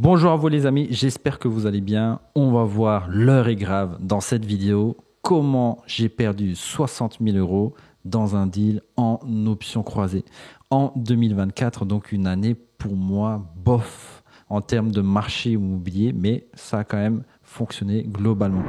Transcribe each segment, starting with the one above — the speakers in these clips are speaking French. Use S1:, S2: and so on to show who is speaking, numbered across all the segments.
S1: Bonjour à vous les amis, j'espère que vous allez bien. On va voir, l'heure est grave dans cette vidéo, comment j'ai perdu 60 000 euros dans un deal en option croisée en 2024. Donc une année pour moi bof en termes de marché immobilier, mais ça a quand même fonctionné globalement.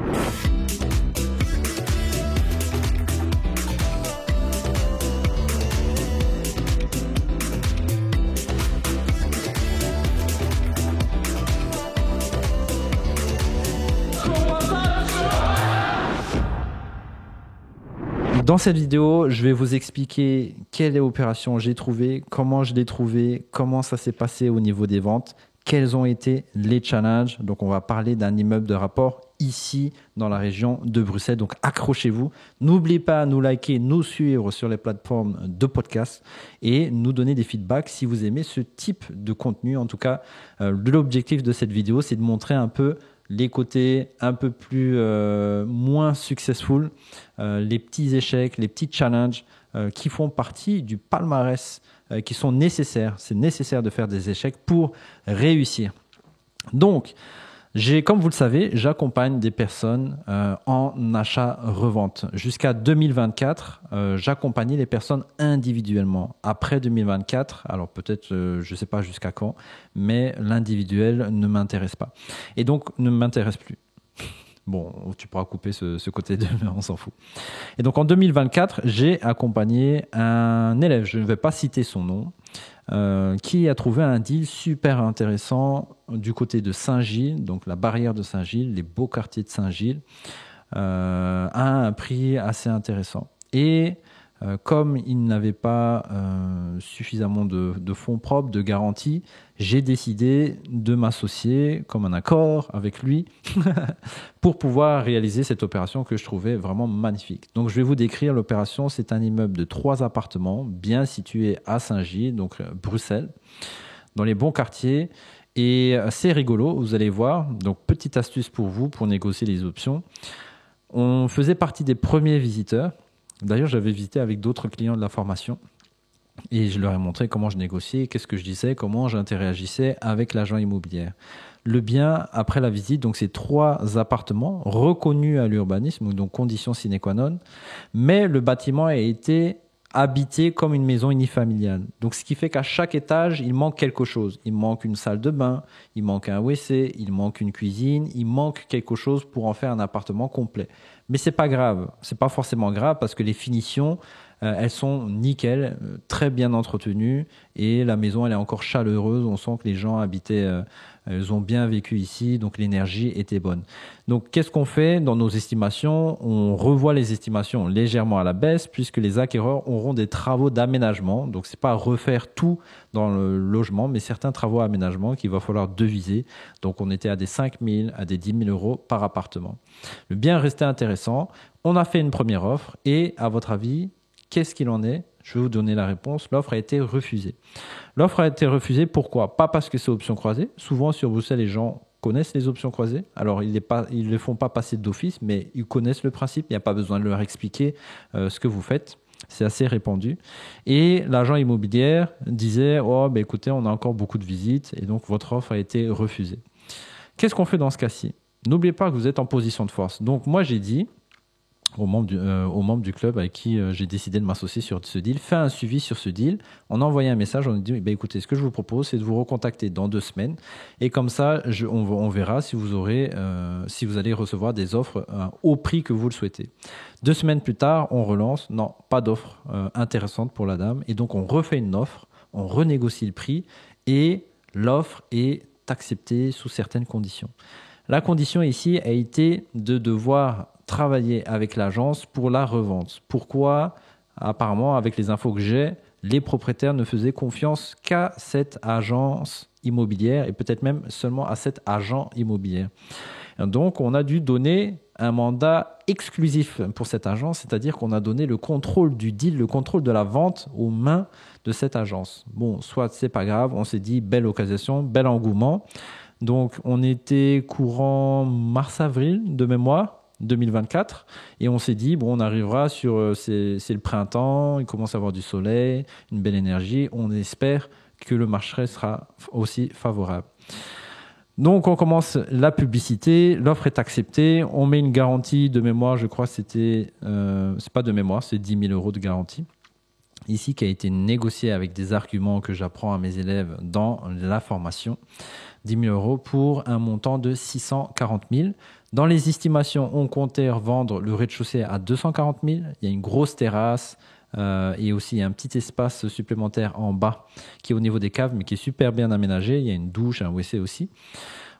S1: Dans cette vidéo, je vais vous expliquer quelle opération j'ai trouvée, comment je l'ai trouvée, comment ça s'est passé au niveau des ventes, quels ont été les challenges. Donc, on va parler d'un immeuble de rapport ici dans la région de Bruxelles. Donc, accrochez-vous. N'oubliez pas à nous liker, nous suivre sur les plateformes de podcast et nous donner des feedbacks si vous aimez ce type de contenu. En tout cas, l'objectif de cette vidéo, c'est de montrer un peu les côtés un peu plus moins successful, les petits échecs, les petits challenges qui font partie du palmarès, qui sont nécessaires. C'est nécessaire de faire des échecs pour réussir. Donc, comme vous le savez, j'accompagne des personnes en achat-revente. Jusqu'à 2024, j'accompagnais les personnes individuellement. Après 2024, alors peut-être, je ne sais pas jusqu'à quand, mais l'individuel ne m'intéresse pas. Et donc, ne m'intéresse plus. Bon, tu pourras couper ce côté de on s'en fout. Et donc, en 2024, j'ai accompagné un élève, je ne vais pas citer son nom, qui a trouvé un deal super intéressant du côté de Saint-Gilles, donc la barrière de Saint-Gilles, les beaux quartiers de Saint-Gilles, à un prix assez intéressant. Et comme il n'avait pas suffisamment de fonds propres, de garantie, j'ai décidé de m'associer comme un accord avec lui pour pouvoir réaliser cette opération que je trouvais vraiment magnifique. Donc je vais vous décrire l'opération. C'est un immeuble de 3 appartements bien situé à Saint-Gilles, donc Bruxelles, dans les bons quartiers. Et c'est rigolo, vous allez voir. Donc petite astuce pour vous pour négocier les options. On faisait partie des premiers visiteurs. D'ailleurs, j'avais visité avec d'autres clients de la formation et je leur ai montré comment je négociais, qu'est-ce que je disais, comment j'interagissais avec l'agent immobilier. Le bien, après la visite, donc c'est 3 appartements reconnus à l'urbanisme, donc condition sine qua non, mais le bâtiment a été habité comme une maison unifamiliale. Donc, ce qui fait qu'à chaque étage, il manque quelque chose. Il manque une salle de bain, il manque un WC, il manque une cuisine, il manque quelque chose pour en faire un appartement complet. Mais c'est pas grave. C'est pas forcément grave parce que les finitions, elles sont nickel, très bien entretenues et la maison, elle est encore chaleureuse. On sent que les gens habitaient, ils ont bien vécu ici, donc l'énergie était bonne. Donc, qu'est-ce qu'on fait dans nos estimations? On revoit les estimations légèrement à la baisse puisque les acquéreurs auront des travaux d'aménagement. Donc, c'est pas refaire tout dans le logement, mais certains travaux d'aménagement qu'il va falloir deviser. Donc, on était à des 5 000, à des 10 000 euros par appartement. Le bien restait intéressant. On a fait une première offre et à votre avis, qu'est-ce qu'il en est? Je vais vous donner la réponse. L'offre a été refusée. L'offre a été refusée, pourquoi? Pas parce que c'est option croisée. Souvent sur Bruxelles, les gens connaissent les options croisées. Alors, ils ne les font pas passer d'office, mais ils connaissent le principe. Il n'y a pas besoin de leur expliquer ce que vous faites. C'est assez répandu. Et l'agent immobilier disait, oh, ben écoutez, on a encore beaucoup de visites et donc votre offre a été refusée. Qu'est-ce qu'on fait dans ce cas-ci? N'oubliez pas que vous êtes en position de force. Donc, moi, j'ai dit aux membres du club avec qui j'ai décidé de m'associer sur ce deal, fais un suivi sur ce deal. On a envoyé un message, on a dit, écoutez, ce que je vous propose, c'est de vous recontacter dans 2 semaines. Et comme ça, on verra si vous allez recevoir des offres au prix que vous le souhaitez. 2 semaines plus tard, on relance. Non, pas d'offre intéressante pour la dame. Et donc, on refait une offre, on renégocie le prix et l'offre est acceptée sous certaines conditions. La condition ici a été de devoir travailler avec l'agence pour la revente. Pourquoi? Apparemment, avec les infos que j'ai, les propriétaires ne faisaient confiance qu'à cette agence immobilière et peut-être même seulement à cet agent immobilier. Donc, on a dû donner un mandat exclusif pour cette agence, c'est-à-dire qu'on a donné le contrôle du deal, le contrôle de la vente aux mains de cette agence. Bon, soit c'est pas grave, on s'est dit belle occasion, bel engouement. Donc, on était courant mars-avril de mémoire 2024 et on s'est dit, bon, on arrivera sur, c'est le printemps, il commence à avoir du soleil, une belle énergie, on espère que le marché sera aussi favorable. Donc, on commence la publicité, l'offre est acceptée, on met une garantie de mémoire, je crois que c'est pas de mémoire, c'est 10 000 euros de garantie. Ici, qui a été négocié avec des arguments que j'apprends à mes élèves dans la formation. 10 000 euros pour un montant de 640 000. Dans les estimations, on comptait revendre le rez-de-chaussée à 240 000. Il y a une grosse terrasse et aussi un petit espace supplémentaire en bas qui est au niveau des caves, mais qui est super bien aménagé. Il y a une douche, un WC aussi.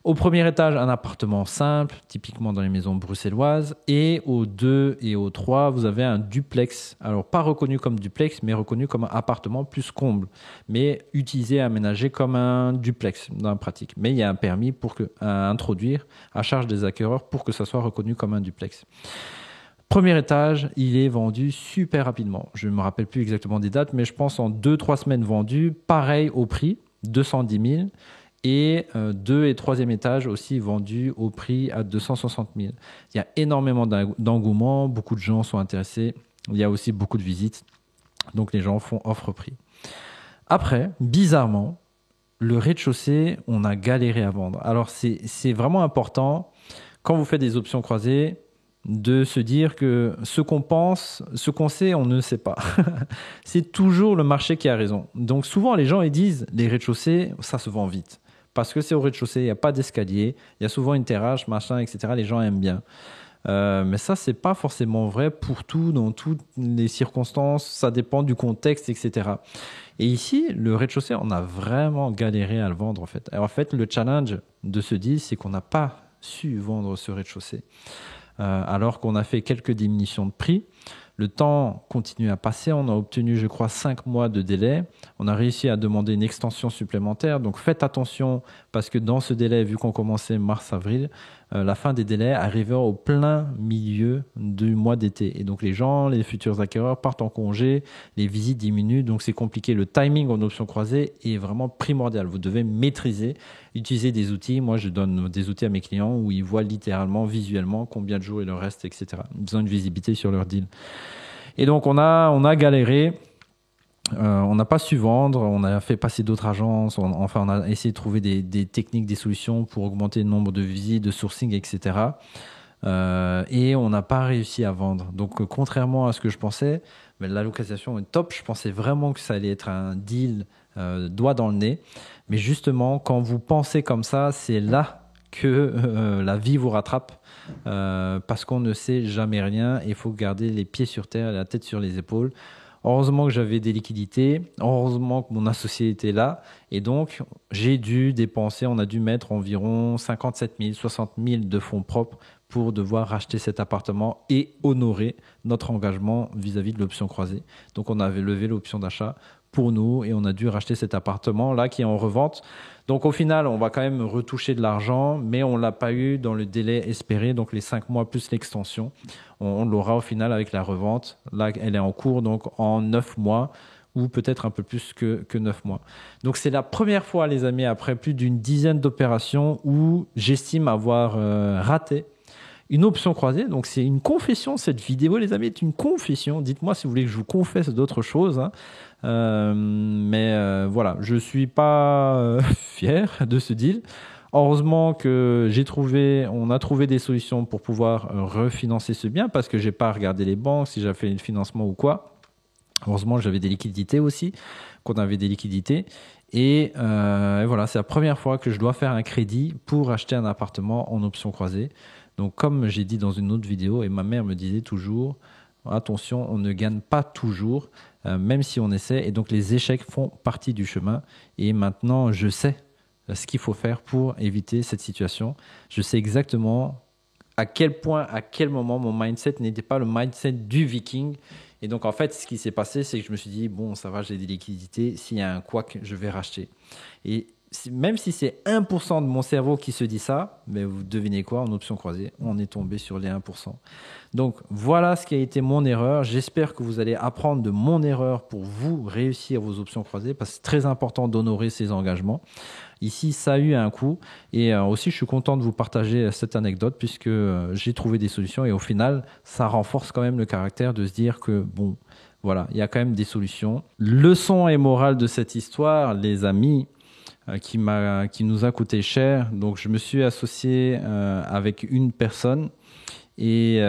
S1: Au premier étage, un appartement simple, typiquement dans les maisons bruxelloises. Et au 2 et au 3, vous avez un duplex. Alors, pas reconnu comme duplex, mais reconnu comme un appartement plus comble. Mais utilisé, aménagé comme un duplex dans la pratique. Mais il y a un permis à introduire à charge des acquéreurs pour que ça soit reconnu comme un duplex. Premier étage, il est vendu super rapidement. Je ne me rappelle plus exactement des dates, mais je pense en 2-3 semaines vendu. Pareil au prix, 210 000. Et 2 et 3e étage aussi vendus au prix à 260 000. Il y a énormément d'engouement, beaucoup de gens sont intéressés. Il y a aussi beaucoup de visites, donc les gens font offre-prix. Après, bizarrement, le rez-de-chaussée, on a galéré à vendre. Alors c'est vraiment important, quand vous faites des options croisées, de se dire que ce qu'on pense, ce qu'on sait, on ne sait pas. C'est toujours le marché qui a raison. Donc souvent, les gens ils disent, les rez-de-chaussée, ça se vend vite. Parce que c'est au rez-de-chaussée, il n'y a pas d'escalier, il y a souvent une terrasse, machin, etc. Les gens aiment bien. Mais ça, c'est pas forcément vrai pour tout, dans toutes les circonstances. Ça dépend du contexte, etc. Et ici, le rez-de-chaussée, on a vraiment galéré à le vendre, en fait. Et en fait, le challenge de ce deal, c'est qu'on n'a pas su vendre ce rez-de-chaussée. Alors qu'on a fait quelques diminutions de prix. Le temps continue à passer. On a obtenu, je crois, 5 mois de délai. On a réussi à demander une extension supplémentaire. Donc, faites attention parce que dans ce délai, vu qu'on commençait mars-avril, la fin des délais arrivait au plein milieu du mois d'été. Et donc, les gens, les futurs acquéreurs partent en congé, les visites diminuent. Donc, c'est compliqué. Le timing en option croisée est vraiment primordial. Vous devez maîtriser, utiliser des outils. Moi, je donne des outils à mes clients où ils voient littéralement, visuellement, combien de jours il leur reste, etc. Ils ont une visibilité sur leur deal. Et donc, on a galéré. On n'a pas su vendre, on a fait passer d'autres agences, on a essayé de trouver des techniques, des solutions pour augmenter le nombre de visites, de sourcing, etc. Et on n'a pas réussi à vendre. Donc, contrairement à ce que je pensais, mais la localisation est top. Je pensais vraiment que ça allait être un deal doigt dans le nez. Mais justement, quand vous pensez comme ça, c'est là que la vie vous rattrape. Parce qu'on ne sait jamais rien et il faut garder les pieds sur terre, la tête sur les épaules. Heureusement que j'avais des liquidités, heureusement que mon associé était là et donc j'ai dû dépenser, on a dû mettre environ 57 000, 60 000 de fonds propres pour devoir racheter cet appartement et honorer notre engagement vis-à-vis de l'option croisée. Donc on avait levé l'option d'achat pour nous et on a dû racheter cet appartement là qui est en revente. Donc au final, on va quand même retoucher de l'argent, mais on ne l'a pas eu dans le délai espéré, donc les 5 mois plus l'extension. On l'aura au final avec la revente. Là, elle est en cours, donc en 9 mois ou peut-être un peu plus que 9 mois. Donc c'est la première fois, les amis, après plus d'une dizaine d'opérations où j'estime avoir raté une option croisée. Donc c'est une confession, cette vidéo, les amis, est une confession. Dites-moi si vous voulez que je vous confesse d'autres choses. Hein. Mais voilà, je suis pas fier de ce deal. Heureusement que on a trouvé des solutions pour pouvoir refinancer ce bien parce que j'ai pas regardé les banques si j'avais fait le financement ou quoi. Heureusement, j'avais des liquidités aussi, qu'on avait des liquidités. Et voilà, c'est la première fois que je dois faire un crédit pour acheter un appartement en option croisée. Donc, comme j'ai dit dans une autre vidéo, et ma mère me disait toujours, attention, on ne gagne pas toujours, même si on essaie. Et donc, les échecs font partie du chemin. Et maintenant, je sais ce qu'il faut faire pour éviter cette situation. Je sais exactement à quel point, à quel moment mon mindset n'était pas le mindset du viking. Et donc, en fait, ce qui s'est passé, c'est que je me suis dit, bon, ça va, j'ai des liquidités. S'il y a un couac, je vais racheter. Et même si c'est 1% de mon cerveau qui se dit ça, mais vous devinez quoi, en option croisée, on est tombé sur les 1%. Donc, voilà ce qui a été mon erreur. J'espère que vous allez apprendre de mon erreur pour vous réussir vos options croisées, parce que c'est très important d'honorer ses engagements. Ici, ça a eu un coût. Et aussi, je suis content de vous partager cette anecdote, puisque j'ai trouvé des solutions. Et au final, ça renforce quand même le caractère de se dire que, bon, voilà, il y a quand même des solutions. Leçon et morale de cette histoire, les amis, qui nous a coûté cher. Donc, je me suis associé avec une personne et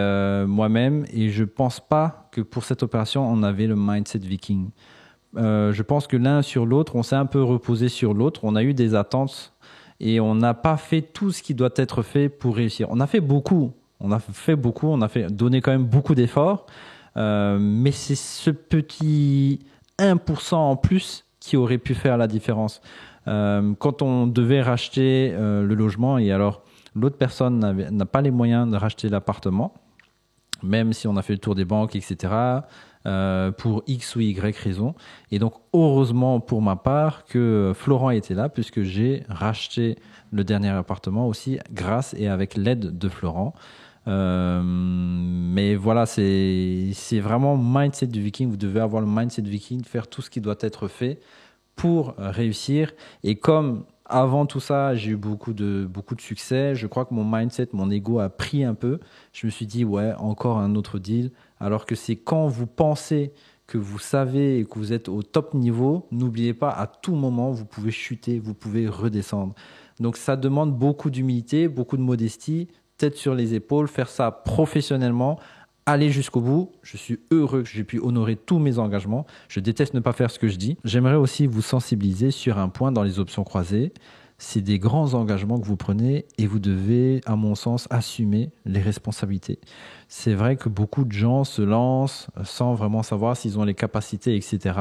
S1: moi-même, et je pense pas que pour cette opération, on avait le mindset viking. Je pense que l'un sur l'autre, on s'est un peu reposé sur l'autre. On a eu des attentes et on n'a pas fait tout ce qui doit être fait pour réussir. On a fait beaucoup. On a donné quand même beaucoup d'efforts. Mais c'est ce petit 1% en plus qui aurait pu faire la différence. Quand on devait racheter le logement et alors l'autre personne n'a pas les moyens de racheter l'appartement, même si on a fait le tour des banques, etc., pour X ou Y raison. Et donc, heureusement pour ma part que Florent était là, puisque j'ai racheté le dernier appartement aussi grâce et avec l'aide de Florent. Mais voilà, c'est vraiment mindset du viking. Vous devez avoir le mindset du viking, faire tout ce qui doit être fait pour réussir. Et comme avant tout ça, j'ai eu beaucoup de succès, je crois que mon mindset, mon ego a pris un peu. Je me suis dit, ouais, encore un autre deal. Alors que c'est quand vous pensez que vous savez et que vous êtes au top niveau, n'oubliez pas, à tout moment, vous pouvez chuter, vous pouvez redescendre. Donc ça demande beaucoup d'humilité, beaucoup de modestie, tête sur les épaules, faire ça professionnellement, aller jusqu'au bout. Je suis heureux que j'ai pu honorer tous mes engagements. Je déteste ne pas faire ce que je dis. J'aimerais aussi vous sensibiliser sur un point dans les options croisées. C'est des grands engagements que vous prenez et vous devez, à mon sens, assumer les responsabilités. C'est vrai que beaucoup de gens se lancent sans vraiment savoir s'ils ont les capacités, etc.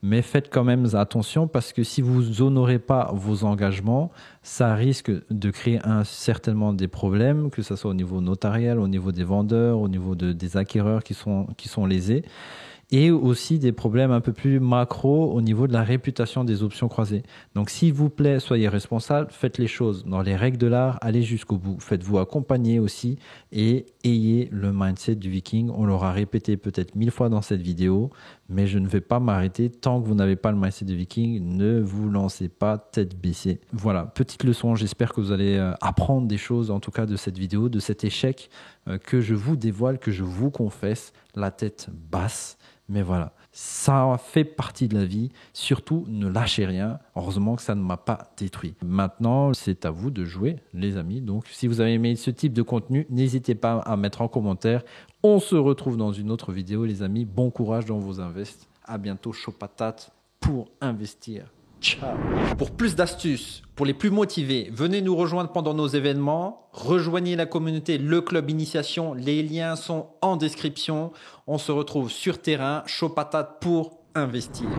S1: Mais faites quand même attention parce que si vous honorez pas vos engagements, ça risque de créer certainement des problèmes, que ce soit au niveau notarial, au niveau des vendeurs, au niveau des acquéreurs qui sont lésés. Et aussi des problèmes un peu plus macro au niveau de la réputation des options croisées. Donc, s'il vous plaît, soyez responsable, faites les choses dans les règles de l'art, allez jusqu'au bout. Faites-vous accompagner aussi et ayez le mindset du viking. On l'aura répété peut-être 1000 fois dans cette vidéo, mais je ne vais pas m'arrêter. Tant que vous n'avez pas le mindset du viking, ne vous lancez pas tête baissée. Voilà, petite leçon. J'espère que vous allez apprendre des choses, en tout cas de cette vidéo, de cet échec que je vous dévoile, que je vous confesse, la tête basse. Mais voilà, ça fait partie de la vie. Surtout, ne lâchez rien. Heureusement que ça ne m'a pas détruit. Maintenant, c'est à vous de jouer, les amis. Donc, si vous avez aimé ce type de contenu, n'hésitez pas à mettre en commentaire. On se retrouve dans une autre vidéo, les amis. Bon courage dans vos invests. À bientôt, chaud patate pour investir. Ciao. Pour plus d'astuces, pour les plus motivés, venez nous rejoindre pendant nos événements. Rejoignez la communauté Le Club Initiation. Les liens sont en description. On se retrouve sur terrain, chaud patate pour investir.